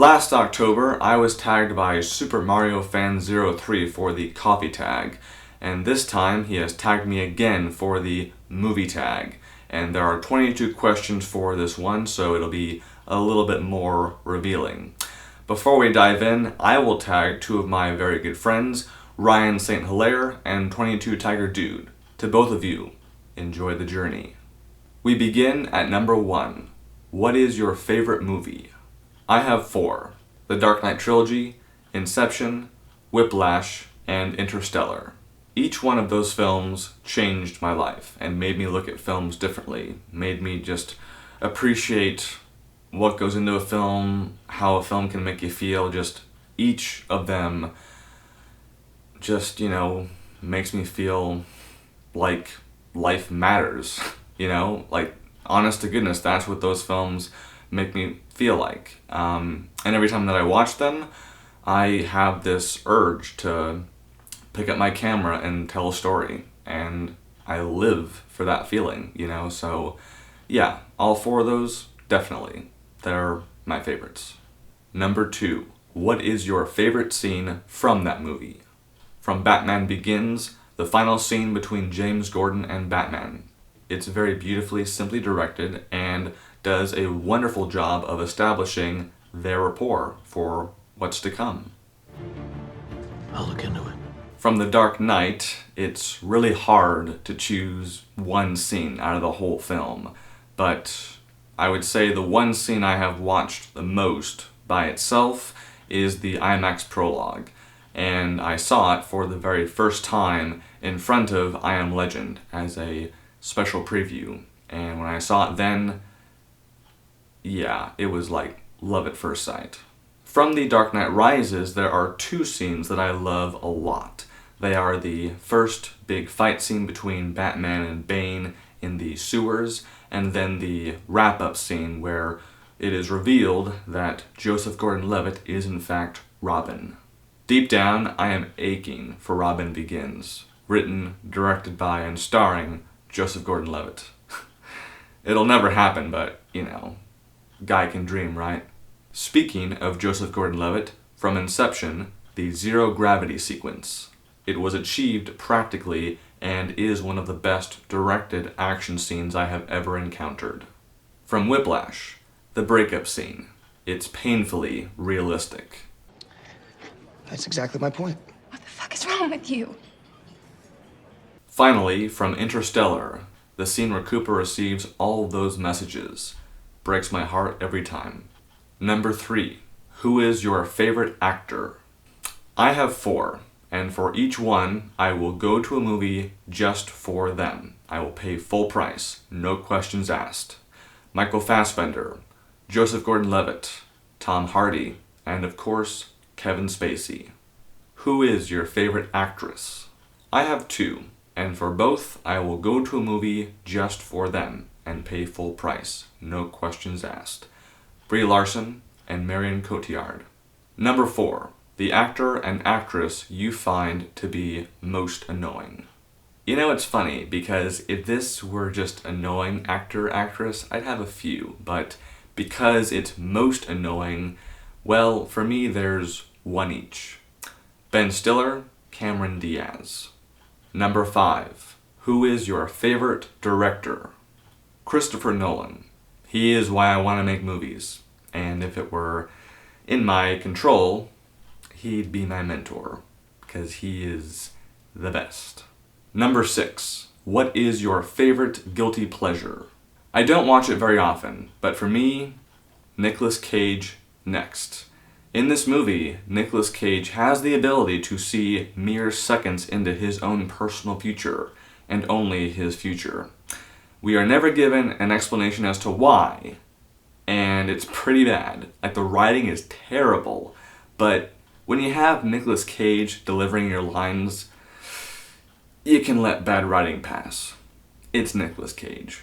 Last October, I was tagged by Super Mario Fan 03 for the coffee tag, and this time he has tagged me again for the movie tag. And there are 22 questions for this one, so it'll be a little bit more revealing. Before we dive in, I will tag two of my very good friends, Ryan St. Hilaire and 22 Tiger Dude. To both of you, enjoy the journey. We begin at number 1. What is your favorite movie? I have 4. The Dark Knight Trilogy, Inception, Whiplash, and Interstellar. Each one of those films changed my life and made me look at films differently, made me just appreciate what goes into a film, how a film can make you feel. Just each of them just, makes me feel like life matters, like honest to goodness, that's what those films make me feel like. And every time that I watch them, I have this urge to pick up my camera and tell a story, and I live for that feeling, so yeah, all 4 of those, definitely, they're my favorites. Number 2, what is your favorite scene from that movie? From Batman Begins, the final scene between James Gordon and Batman. It's very beautifully, simply directed, and does a wonderful job of establishing their rapport for what's to come. I'll look into it. From The Dark Knight, it's really hard to choose one scene out of the whole film, but I would say the one scene I have watched the most by itself is the IMAX prologue, and I saw it for the very first time in front of I Am Legend as a special preview, and when I saw it then, yeah, it was like love at first sight. From The Dark Knight Rises, there are 2 scenes that I love a lot. They are the first big fight scene between Batman and Bane in the sewers, and then the wrap-up scene where it is revealed that Joseph Gordon-Levitt is in fact Robin. Deep down, I am aching for Robin Begins, written, directed by, and starring Joseph Gordon-Levitt. It'll never happen, but, guy can dream, right? Speaking of Joseph Gordon-Levitt, from Inception, the zero-gravity sequence. It was achieved practically and is one of the best directed action scenes I have ever encountered. From Whiplash, the breakup scene. It's painfully realistic. That's exactly my point. What the fuck is wrong with you? Finally, from Interstellar, the scene where Cooper receives all those messages. Breaks my heart every time. Number 3, who is your favorite actor? I have 4, and for each one, I will go to a movie just for them. I will pay full price, no questions asked. Michael Fassbender, Joseph Gordon-Levitt, Tom Hardy, and of course, Kevin Spacey. Who is your favorite actress? I have 2, and for both, I will go to a movie just for them and pay full price, no questions asked. Brie Larson and Marion Cotillard. Number 4, the actor and actress you find to be most annoying. It's funny, because if this were just annoying actor, actress, I'd have a few, but because it's most annoying, well, for me there's 1 each. Ben Stiller, Cameron Diaz. Number 5, who is your favorite director? Christopher Nolan. He is why I want to make movies, and if it were in my control, he'd be my mentor, because he is the best. Number 6, what is your favorite guilty pleasure? I don't watch it very often, but for me, Nicolas Cage next. In this movie, Nicolas Cage has the ability to see mere seconds into his own personal future, and only his future. We are never given an explanation as to why, and it's pretty bad. Like, the writing is terrible, but when you have Nicolas Cage delivering your lines, you can let bad writing pass. It's Nicolas Cage.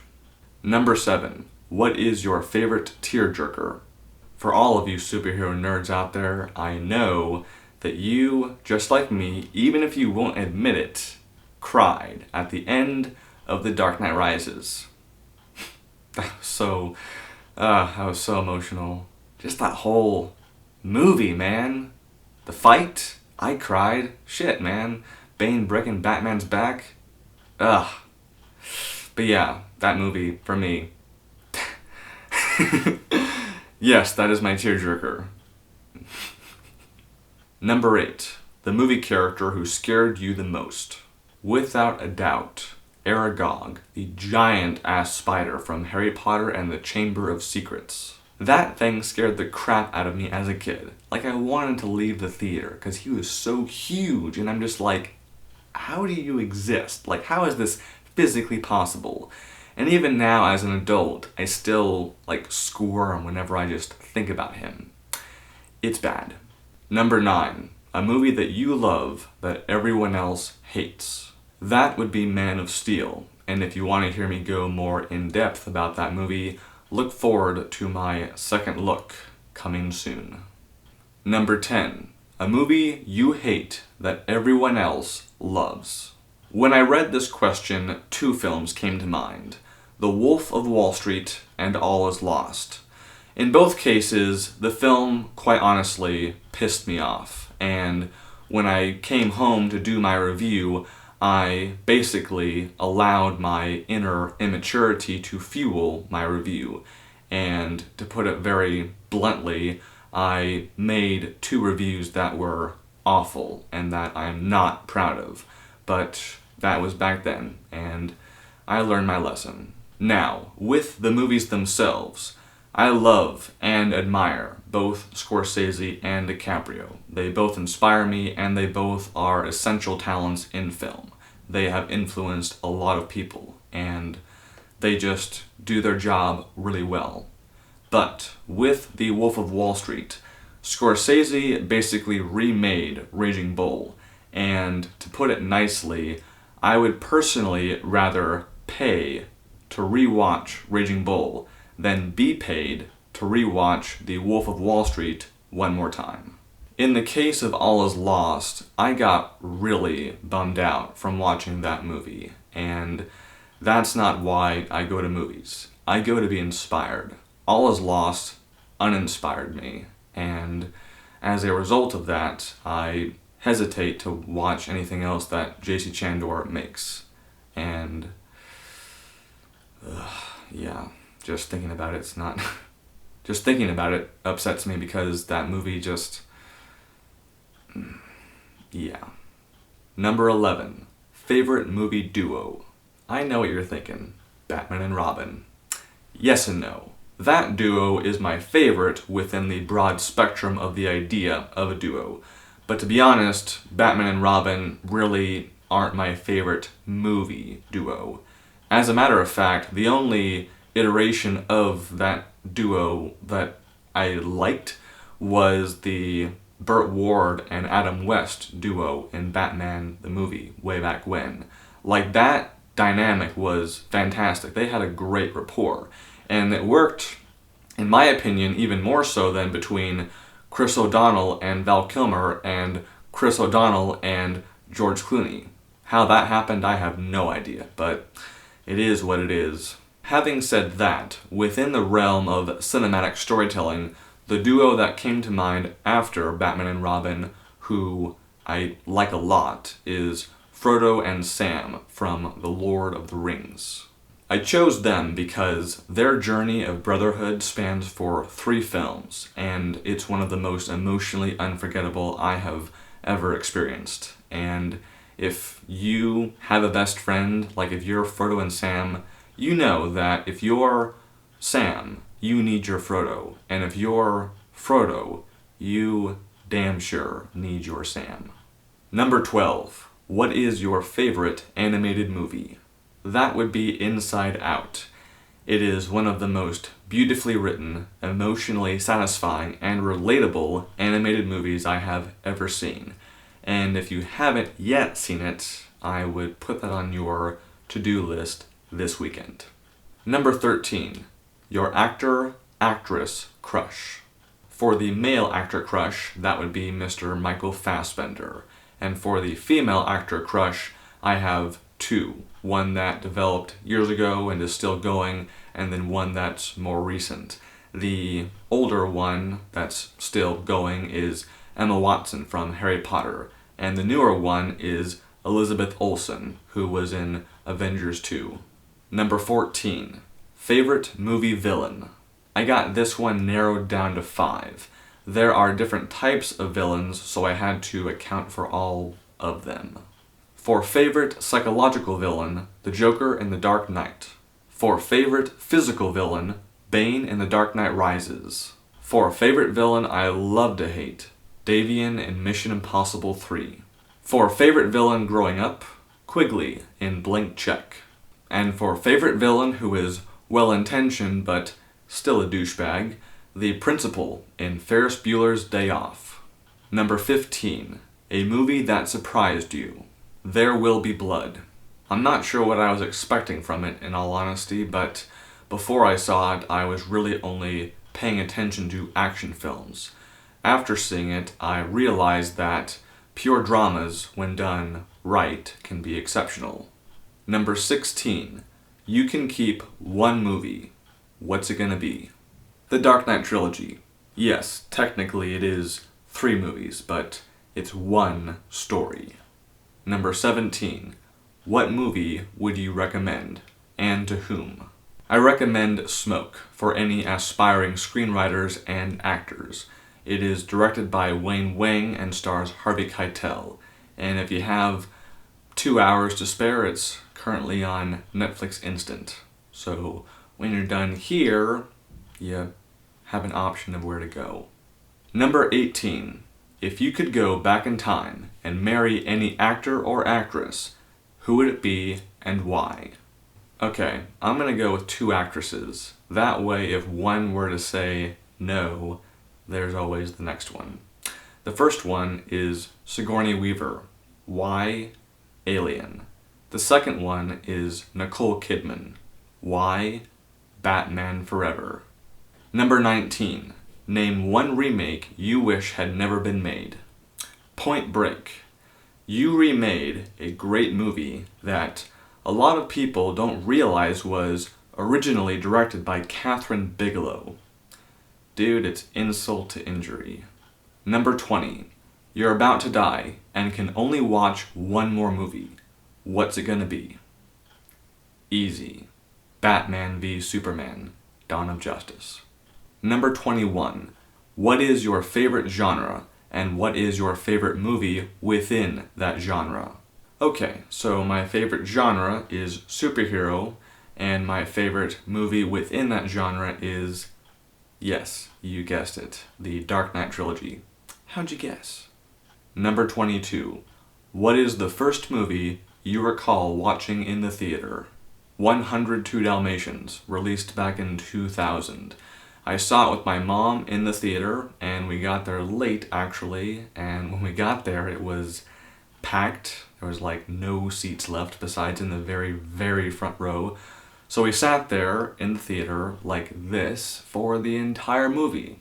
Number 7, what is your favorite tearjerker? For all of you superhero nerds out there, I know that you, just like me, even if you won't admit it, cried at the end of The Dark Knight Rises. That was so emotional. Just that whole movie, man. The fight, I cried. Shit, man. Bane breaking Batman's back. Ugh. But yeah, that movie, for me. Yes, that is my tearjerker. Number 8. The movie character who scared you the most. Without a doubt, Aragog, the giant-ass spider from Harry Potter and the Chamber of Secrets. That thing scared the crap out of me as a kid. Like, I wanted to leave the theater because he was so huge, and I'm just like, how do you exist? Like, how is this physically possible? And even now, as an adult, I still, like, squirm whenever I just think about him. It's bad. Number 9. A movie that you love that everyone else hates. That would be Man of Steel. And if you want to hear me go more in depth about that movie, look forward to my second look, coming soon. Number 10. A movie you hate that everyone else loves. When I read this question, 2 films came to mind. The Wolf of Wall Street and All Is Lost. In both cases, the film, quite honestly, pissed me off. And when I came home to do my review, I basically allowed my inner immaturity to fuel my review. And to put it very bluntly, I made 2 reviews that were awful and that I'm not proud of. But that was back then, and I learned my lesson. Now, with the movies themselves, I love and admire both Scorsese and DiCaprio. They both inspire me, and they both are essential talents in film. They have influenced a lot of people, and they just do their job really well. But with The Wolf of Wall Street, Scorsese basically remade Raging Bull, and to put it nicely, I would personally rather pay to rewatch Raging Bull than be paid to rewatch The Wolf of Wall Street one more time. In the case of All Is Lost, I got really bummed out from watching that movie, and that's not why I go to movies. I go to be inspired. All Is Lost uninspired me, and as a result of that, I hesitate to watch anything else that J.C. Chandor makes. And yeah, just thinking about it's not... just thinking about it upsets me because that movie just... yeah. Number 11. Favorite movie duo. I know what you're thinking. Batman and Robin. Yes and no. That duo is my favorite within the broad spectrum of the idea of a duo. But to be honest, Batman and Robin really aren't my favorite movie duo. As a matter of fact, the only iteration of that duo that I liked was the Burt Ward and Adam West duo in Batman the movie way back when. Like, that dynamic was fantastic. They had a great rapport. And it worked, in my opinion, even more so than between Chris O'Donnell and Val Kilmer and Chris O'Donnell and George Clooney. How that happened, I have no idea, but it is what it is. Having said that, within the realm of cinematic storytelling, the duo that came to mind after Batman and Robin, who I like a lot, is Frodo and Sam from The Lord of the Rings. I chose them because their journey of brotherhood spans for 3 films, and it's one of the most emotionally unforgettable I have ever experienced. And if you have a best friend, like if you're Frodo and Sam, you know that if you're Sam, you need your Frodo, and if you're Frodo, you damn sure need your Sam. Number 12. What is your favorite animated movie? That would be Inside Out. It is one of the most beautifully written, emotionally satisfying, and relatable animated movies I have ever seen. And if you haven't yet seen it, I would put that on your to-do list this weekend. Number 13. Your actor, actress, crush. For the male actor crush, that would be Mr. Michael Fassbender. And for the female actor crush, I have 2. One that developed years ago and is still going, and then one that's more recent. The older one that's still going is Emma Watson from Harry Potter, and the newer one is Elizabeth Olsen, who was in Avengers 2. Number 14. Favorite movie villain. I got this one narrowed down to 5. There are different types of villains, so I had to account for all of them. For favorite psychological villain, the Joker in The Dark Knight. For favorite physical villain, Bane in The Dark Knight Rises. For favorite villain I love to hate, Davian in Mission Impossible 3. For favorite villain growing up, Quigley in Blank Check. And for favorite villain who is well-intentioned but still a douchebag, the principal in Ferris Bueller's Day Off. Number 15. A movie that surprised you. There Will Be Blood. I'm not sure what I was expecting from it, in all honesty, but before I saw it, I was really only paying attention to action films. After seeing it, I realized that pure dramas, when done right, can be exceptional. Number 16. You can keep one movie. What's it gonna be? The Dark Knight trilogy. Yes, technically it is 3 movies, but it's one story. Number 17. What movie would you recommend, and to whom? I recommend Smoke for any aspiring screenwriters and actors. It is directed by Wayne Wang and stars Harvey Keitel. And if you have 2 hours to spare, it's currently on Netflix Instant. So when you're done here, you have an option of where to go. Number 18. If you could go back in time and marry any actor or actress, who would it be and why? Okay, I'm gonna go with 2 actresses. That way, if one were to say no, there's always the next one. The first one is Sigourney Weaver. Why? Alien. The second one is Nicole Kidman. Why? Batman Forever. Number 19. Name one remake you wish had never been made. Point Break. You remade a great movie that a lot of people don't realize was originally directed by Catherine Bigelow. Dude, it's insult to injury. Number 20. You're about to die and can only watch one more movie. What's it gonna be? Easy. Batman v Superman, Dawn of Justice. Number 21. What is your favorite genre, and what is your favorite movie within that genre? Okay, so my favorite genre is superhero, and my favorite movie within that genre is, yes, you guessed it, the Dark Knight trilogy. How'd you guess? Number 22. What is the first movie you recall watching in the theater? 102 Dalmatians, released back in 2000. I saw it with my mom in the theater, and we got there late, actually, and when we got there, it was packed. There was like no seats left besides in the very, very front row. So we sat there in the theater like this for the entire movie.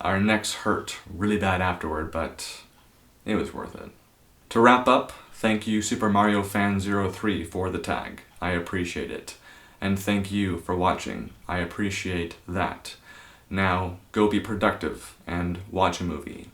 Our necks hurt really bad afterward, but it was worth it. To wrap up, thank you Super Mario Fan 03 for the tag. I appreciate it. And thank you for watching. I appreciate that. Now, go be productive and watch a movie.